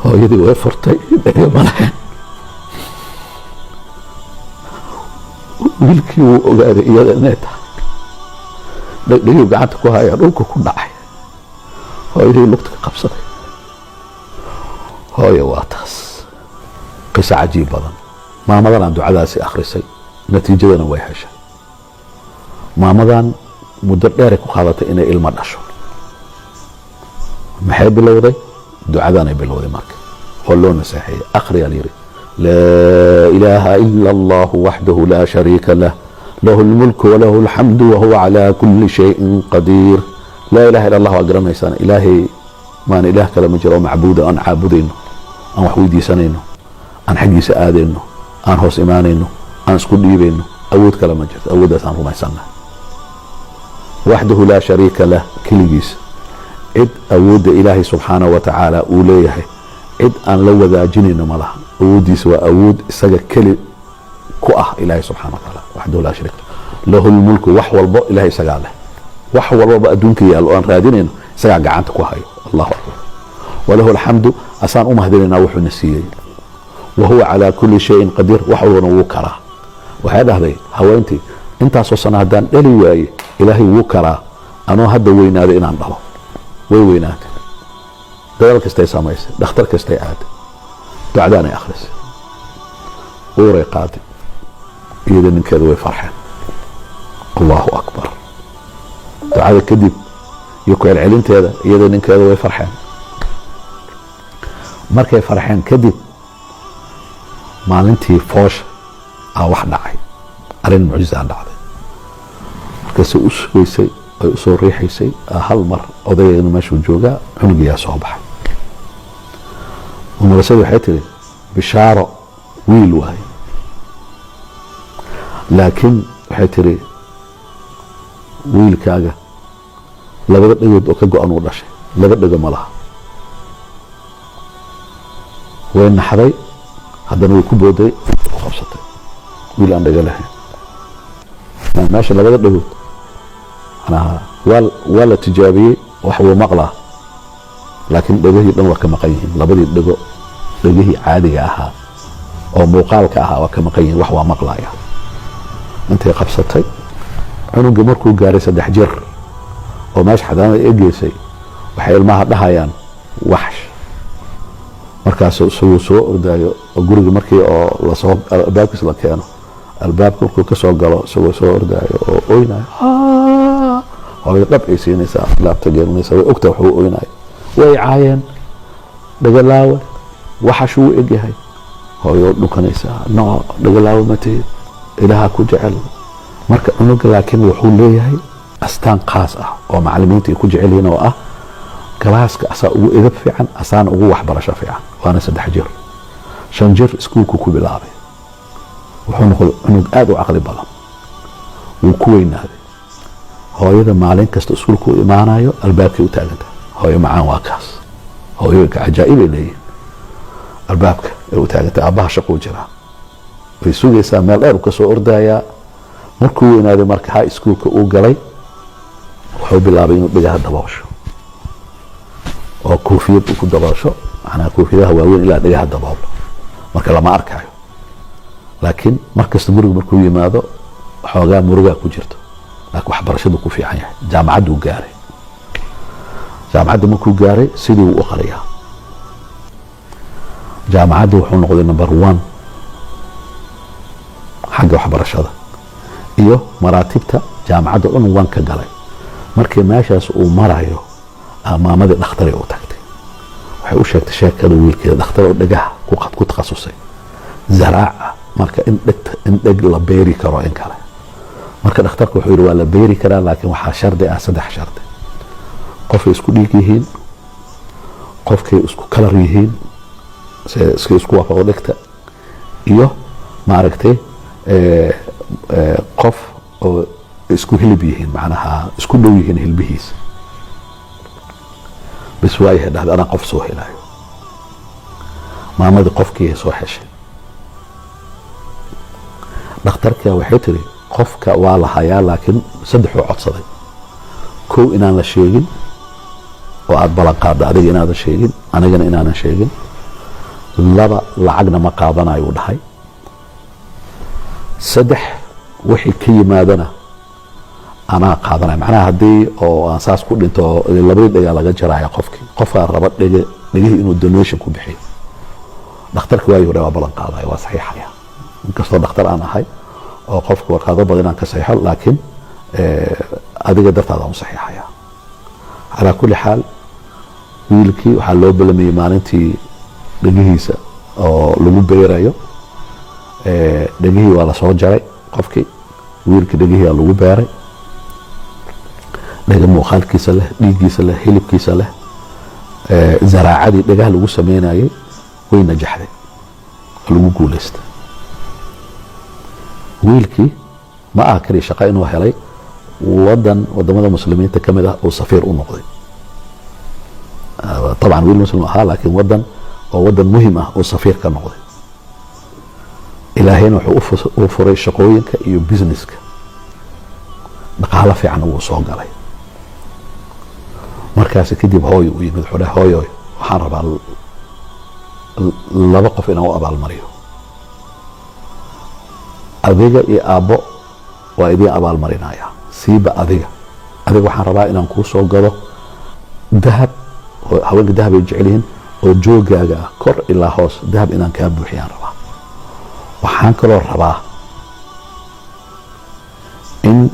hooyadii way furtay dhega malahayn. wiilkii wuu ogaaday iyada inay tahay. dhegdhegii gacanta ku haya dhulka ku dhacay. hooyadii lugta ka qabsaday. hooyo waa taas qiso cajiib badan. maamadan aan ducadaasi akhrisay natiijadana way heshay. maamadan muddo dheeray ku qaadatay inay ilmo dhasho. maxay bilowday? ducadanay bilowday marka oo loo naseexeeyey. akhriyaa la yidhi laa ilaaha ila allahu waxdahu laa shariika lah lahu lmulku walahu alxamdu wahuwa calaa kulli shayin qadiir. laa ilaha ila allah waa garanaysaan. ilaahay maana ilaah kale ma jiro oo macbuuda aan caabudayno, aan wax weydiisanayno, aan xaggiisa aadayno, aan hoos imaanayno, aan isku dhiibayno. awood kale ma jirto. awooddaas aan rumaysannahay. waxdahu laa shariika lah, keligiisa. cid awoodda ilaahay subxaanahu wa tacaala uu leeyahay cid aan la wadaajinayno ma laha. awooddiisa waa awood isaga keli ku ah ilaahay subxana wa tacaala. waxdahu laa shariika lahu lmulku, wax walbo ilahay isagaa leh. wax walbaba adduunka yaal oo aan raadinayno isagaa gacanta ku hayo. allahu akbar. walahu alxamdu, asaan u mahadinaynaa wuxuuna siiyey. wahuwa calaa kulli shayin qadiir, wax walbana wuu karaa. waxay dhahday haweentii intaasoo sana haddaan dhali waaye ilaahay wuu karaa anoo hadda weynaaday inaan dhalo. way weynaatay. dadaal kastay samaysay, dhakhtar kastay aaday, ducdaanay akhrisay, uuray qaaday. iyada ninkeeda way farxeen. allahu akbar. ducada kadib iyo ku celcelinteeda iyada ninkeeda way farxeen. markay farxeen kadib maalintii foosha wax dhacay. arrin mucjizaa dhacday. markaasay u sugaysay, ay u soo riixaysay. hal mar odaygeena meeshuu joogaa, cunugiyaa soo baxay. umulasada waxay tiri bishaaro, wiil waaye. laakiin waxay tiri wiilkaaga labada dhagood oo ka go-an uu dhashay, laba dhego ma laha. way naxday, haddana way ku booday, ku qabsatay. wiil aan dhago lahayn. meesha labada dhagood waa la tijaabiyey, wax wuu maqlaa, laakiin dhegahii dhan waa ka maqan yihiin. labadii dhego, dhegihii caadiga ahaa oo muuqaalka ahaa waa ka maqan yihiin. wax waa maqlaya. intay qabsatay, cunuga markuu gaaray 3 jir oo meesha xadaanada ay geysay, waxay ilmaha dhahayaan waxsh. markaasuu isagoo soo ordaayo oo guriga markii oo lasoo albaabkiis la keeno, albaabka markuu ka soo galo isagoo soo ordaayo oo oynayo. hooyo dhab ay siinaysaa, laabta gelinaysa, way ogtaa waxuu oynayo. way caayeen, dhagalaawe, waxash wuu egyahay. hooyo dhukanaysaa, no dhagalaawe ma tihid, ilaaha ku jecel. marka cunuga laakiin wuxuu leeyahay astaan khaas ah oo macallimiinta ay ku jecel yihiin oo ah galaaska asaa ugu edab fiican, asaana ugu waxbarasho fiican. waana 3 jir. 5 jir iskuulku ku bilaabay. wuxuu noqday cunug aad u caqli badan. wuu ku weynaaday. hooyada maalin kasta iskuulku u imaanayo, albaabkay u taagantahay. hooyo macaan waa kaas. hooyooyinka cajaa'ibay leeyihiin. albaabka ay u taagantahay. aabbaha shaquu jiraa. way sugaysaa, meel dheer uu ka soo ordayaa. markuu weynaaday marka high schoolka uu galay, wuxuu bilaabay inuu dhigaha daboosho oo koofiyad uu ku daboosho. macnaha koofiyadaha waaweyn ilaa dhigaha daboolo, marka lama arkayo. laakiin markasta guriga markuu yimaado waxoogaa murugaa ku jirto, laakiin waxbarashadu ku fiican yahay. jaamacadduu gaaray. jaamacadda markuu gaaray sidii uu u qariyaa. jaamacadda wuxuu noqday number 1 xagga waxbarashada iyo maraatibta jaamacadda dhan 1 ka galay. markii meeshaas uu marayo, maamadii dhakhtaray u tagtay. waxay u sheegtay sheekada wiilkeeda, dhakhtar oo dhagaha ku takhasusay, zaraaca, marka in dheg la beeri karo in kale. marka dhakhtarka wuxuu yidhi waa la beeri karaa, laakiin waxaa shardi ah 3 shardi. qofay isku dhiig yihiin, qofkay isku kalar yihiin, iska isku waafaqo dhegta, iyo maaragtay qof oo isku hilib yihiin, macnaha isku dhow yihiin hilbihiisa. bas waayahay dhahday, anaa qof soo helayo. maamadii qofkii soo heshay. dhakhtarka waxay tiri qofka waa la hayaa, laakiin 3 uu codsaday. 1 inaan la sheegin oo aad ballan qaaddo adiga inaadan sheegin, anigana inaanan sheegin. laba lacagna ma qaadanayo uu dhahay saddex wixii ka yimaadana anaa qaadanaya macnaha haddii oo aan saas ku dhinto labadii dhagaa laga jaraya qofkaa raba dhegihii inuu donation ku bixiyo dhakhtarka waayo hore waa ballan qaadaya waa saxiixaya inkastoo dhakhtar aan ahay oo qofka warqaado badan inaan ka saxiixo laakiin adiga dartaada aan u saxiixaya calaa kulli xaal wiilkii waxaa loo balamayey maalintii dhegihiisa oo lagu beerayo dhegihii waa lasoo jaray qofkii wiilkii dhegihii aa lagu beeray dhega muuqaalkiisa leh dhiiggiisa leh hilibkiisa leh zaraacadii dhegaha lagu sameynayay way najaxday oo lagu guulaystay wiilkii ma aha kaliya shaqa inuu helay wadamada muslimiinta ka mid ah uu safiir u noqday طبعا wiil muslim ahaa laakiin wadan muhim ah uu safiir ka noqday ilaahayna wuxuu u furay shaqooyinka iyo businesska dhaqaalo fiican uu soo galay markaas kadib hooyo u yimid wuxuu dhahay hooyo waxaan rabaa laba qof inaan u abaalmariyo adiga iyo aabbo waa idiin abaalmarinaya siiba adiga waxaan rabaa inaan kuu soo gado dahab haweenka dahab ay jecel yihiin oo joogaaga ah kor ilaa hoos dahab inaan kaa buuxiyaan rabaa waxaan kaloo rabaa in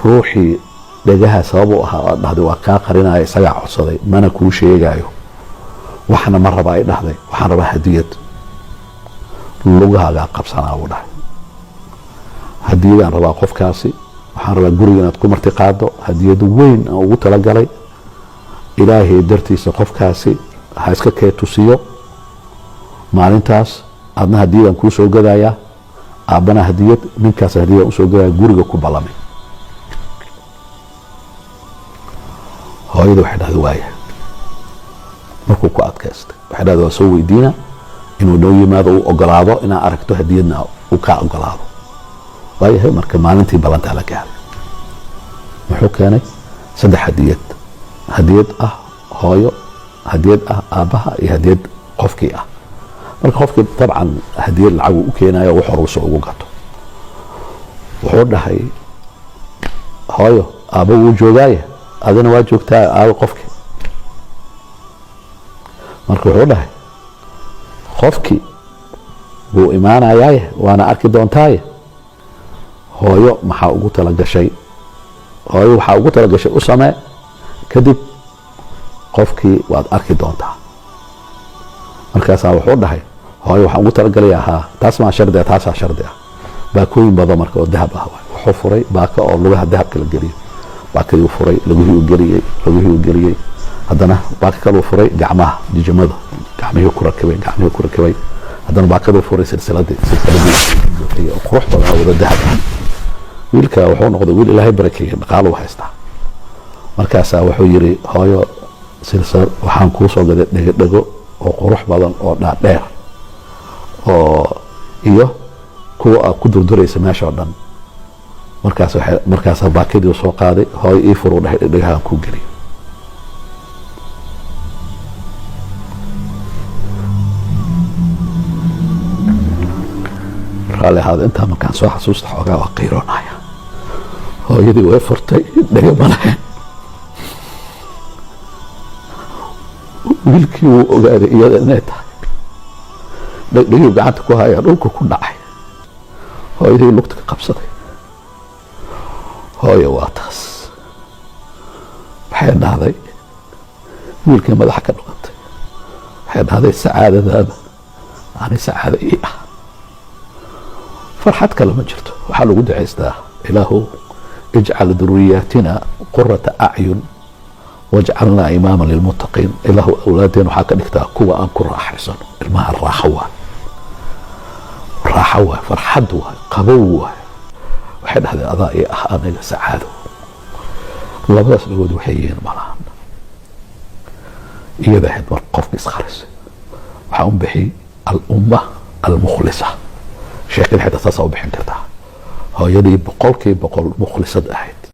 ruuxii dhagaha sabab u ahaa aad dhahday waa kaa qarinaya isagaa codsaday mana kuu sheegaayo waxna ma rabaa ay dhahday waxaan rabaa hadiyad lugahaagaa qabsanaa buu dhahay hadiyadaan rabaa qofkaasi waxaan rabaa guriga inaad ku marti qaado hadiyad weyn aan ugu talagalay ilaahay dartiisa qofkaasi ha iska kee tusiyo maalintaas adna hadiyadaan kuu soo gadayaa aabbana hadiyad ninkaas hadiyadaan usoo gadaya guriga ku ballamay hooyada waxay dhahday waaya markuu ku adkaystay waxay dhahday waa soo weydiina inuu noo yimaado uu ogolaado inaan aragto hadiyadna uu kaa ogolaado waayahay marka maalintii ballantaa la gaaray muxuu keenay 3 hadiyad ah hooyo hadiyad ah aabbaha iyo hadiyad qofkii ah marka qofkii dabcan hadiyad lacag u keenayo wax hore soo ugu gato wuxuu dhahay hooyo aabba wuu joogaaye adina waa joogtaa aabba qofkii marka wuxuu dhahay qofkii wuu imaanayaaye waana arki doontaaye hooyo maxaa ugu talagashay hooyo waxaa ugu talagashay u samee kadib qofkii waad arki doontaa markaasaa wuxuu dhahay hooyo waxaan ugu talagalayaa haa taas maa shardi ah taasaa shardi ah baakooyin badan marka oo dahab ah wuxuu furay baaka oo lugaha dahabka la geliyo baakadii u furay lugihii u geliyey haddana baaka kaluu furay gacmaha jijimada gacmihii ku rakibay haddana baakaduu furay silsiladii oo qurux badan wada dahab ah wiilka wuxuu noqday wiil ilaahay barakeeyey dhaqaalo u haystaa markaasaa wuxuu yidhi hooyo silsal waxaan kuu soo gaday dhego oo qurux badan oo dhaadheer oo iyo kuwa aad ku durduraysa meesha oo dhan markaasaa baakadii soo qaaday hooyo ii furuu dhahay dhegahaan kuu geliyo raalli ahaada intaa markaan soo xasuusta xoogaa waa qiiroonaya hooyadii way furtay dhega ma lahayn wiilkii wuu ogaaday iyada inay tahay dhegdhegii gacanta ku haya dhulka ku dhacay hooyadii lugta ka qabsaday hooyo waa taas waxay dhahday wiilkii madaxa ka dhugantay waxay dhahday sacaadadaada ani sacaada ii ah farxad kale ma jirto waxaa lagu ducaystaa ilaahu ijcal duriyaatina qurata acyun wajcalnaa imaama lilmuttaqiin ilaahu awlaadeen waxaa ka dhigtaa kuwa aan ku raaxaysano ilmaha raaxo waay farxad waay qabow waay waxay dhahday adaa ii ah aniga sacaado labadaas dhagood waxay yihiin malahan iyada ahayd mar qofka isqarisay waxaa u bixiyey alumma almukhlisa sheekada xitaa saasaa u bixin kartaa hooyadii 100% mukhlisad ahayd